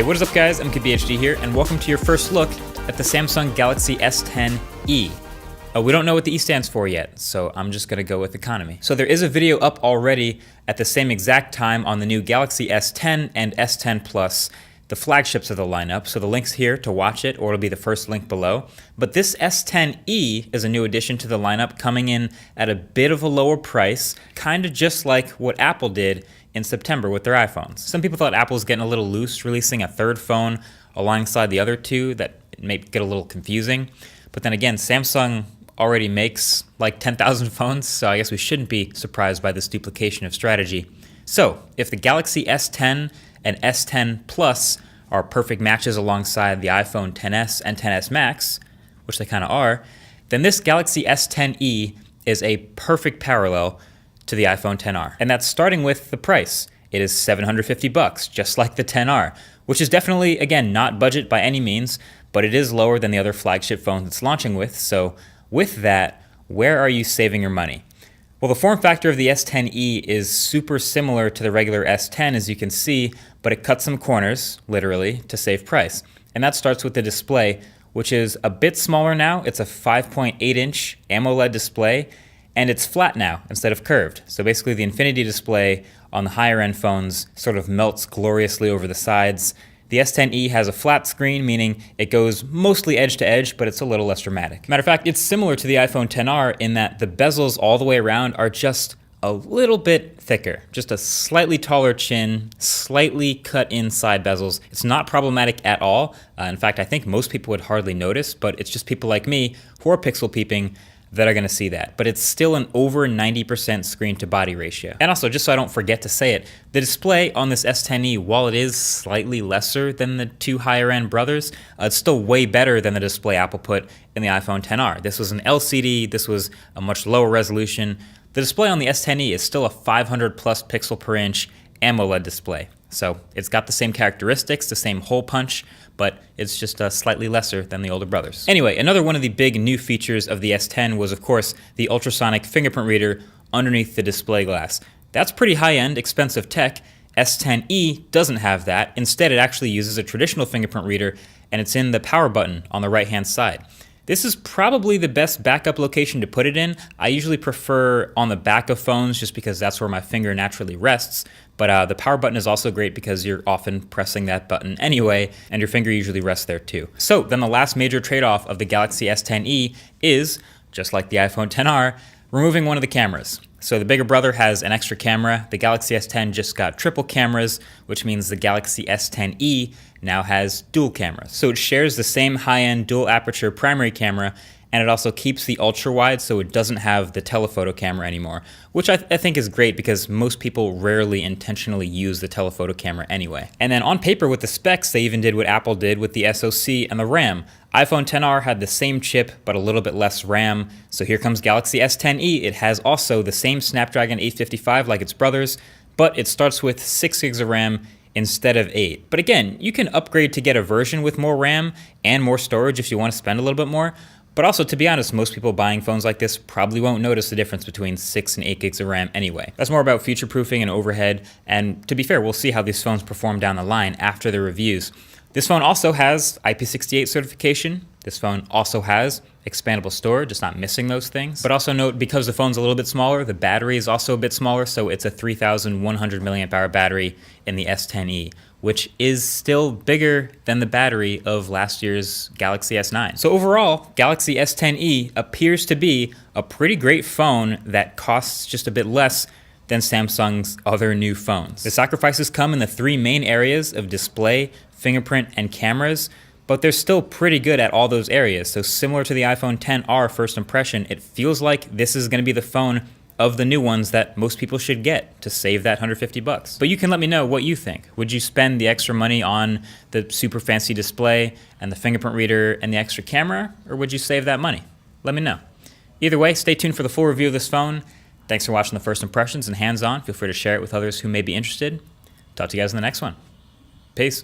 Hey, what is up guys? I'm KBHD here, and welcome to your first look at the Samsung Galaxy S10e. We don't know what the E stands for yet, so I'm just gonna go with economy. So there is a video up already at the same exact time on the new Galaxy S10 and S10 Plus, the flagships of the lineup, so the link's here to watch it, or it'll be the first link below. But this S10e is a new addition to the lineup, coming in at a bit of a lower price, kind of just like what Apple did in September with their iPhones. Some people thought Apple was getting a little loose, releasing a third phone alongside the other two that may get a little confusing. But then again, Samsung already makes like 10,000 phones, so I guess we shouldn't be surprised by this duplication of strategy. So if the Galaxy S10 and S10 Plus are perfect matches alongside the iPhone XS and XS Max, which they kind of are, then this Galaxy S10e is a perfect parallel to the iPhone XR. And that's starting with the price. It is $750, just like the XR, which is definitely, again, not budget by any means, but it is lower than the other flagship phones it's launching with. So with that, where are you saving your money? Well, the form factor of the S10e is super similar to the regular S10, as you can see, but it cuts some corners, literally, to save price. And that starts with the display, which is a bit smaller now. It's a 5.8-inch AMOLED display, and it's flat now instead of curved. So basically the Infinity display on the higher end phones sort of melts gloriously over the sides. The S10e has a flat screen, meaning it goes mostly edge to edge, but it's a little less dramatic. Matter of fact, it's similar to the iPhone XR in that the bezels all the way around are just a little bit thicker, just a slightly taller chin, slightly cut in side bezels. It's not problematic at all. In fact, I think most people would hardly notice, but it's just people like me who are pixel peeping that are gonna see that. But it's still an over 90% screen to body ratio. And also, just so I don't forget to say it, the display on this S10e, while it is slightly lesser than the two higher end brothers, it's still way better than the display Apple put in the iPhone XR. This was an LCD, this was a much lower resolution. The display on the S10e is still a 500 plus pixel per inch AMOLED display. So it's got the same characteristics, the same hole punch, but it's just slightly lesser than the older brothers. Anyway, another one of the big new features of the S10 was, of course, the ultrasonic fingerprint reader underneath the display glass. That's pretty high-end, expensive tech. S10e doesn't have that. Instead, it actually uses a traditional fingerprint reader, and it's in the power button on the right-hand side. This is probably the best backup location to put it in. I usually prefer on the back of phones just because that's where my finger naturally rests. But the power button is also great because you're often pressing that button anyway, and your finger usually rests there too. So then the last major trade-off of the Galaxy S10e is, just like the iPhone XR, removing one of the cameras. So the bigger brother has an extra camera. The Galaxy S10 just got triple cameras, which means the Galaxy S10e now has dual cameras. So it shares the same high-end dual aperture primary camera, and it also keeps the ultra wide, so it doesn't have the telephoto camera anymore, which I think is great because most people rarely intentionally use the telephoto camera anyway. And then on paper with the specs, they even did what Apple did with the SoC and the RAM. iPhone XR had the same chip, but a little bit less RAM. So here comes Galaxy S10e. It has also the same Snapdragon 855 like its brothers, but it starts with 6 gigs of RAM instead of 8. But again, you can upgrade to get a version with more RAM and more storage if you want to spend a little bit more. But also, to be honest, most people buying phones like this probably won't notice the difference between 6 and 8 gigs of RAM anyway. That's more about future-proofing and overhead, and to be fair, we'll see how these phones perform down the line after the reviews. This phone also has IP68 certification. This phone also has expandable storage, just not missing those things. But also note, because the phone's a little bit smaller, the battery is also a bit smaller, so it's a 3,100 milliamp hour battery in the S10e, which is still bigger than the battery of last year's Galaxy S9. So overall, Galaxy S10e appears to be a pretty great phone that costs just a bit less than Samsung's other new phones. The sacrifices come in the three main areas of display, fingerprint, and cameras, but they're still pretty good at all those areas. So similar to the iPhone XR first impression, it feels like this is gonna be the phone of the new ones that most people should get to save that $150. But you can let me know what you think. Would you spend the extra money on the super fancy display and the fingerprint reader and the extra camera, or would you save that money? Let me know. Either way, stay tuned for the full review of this phone. Thanks for watching the first impressions and hands-on. Feel free to share it with others who may be interested. Talk to you guys in the next one. Peace.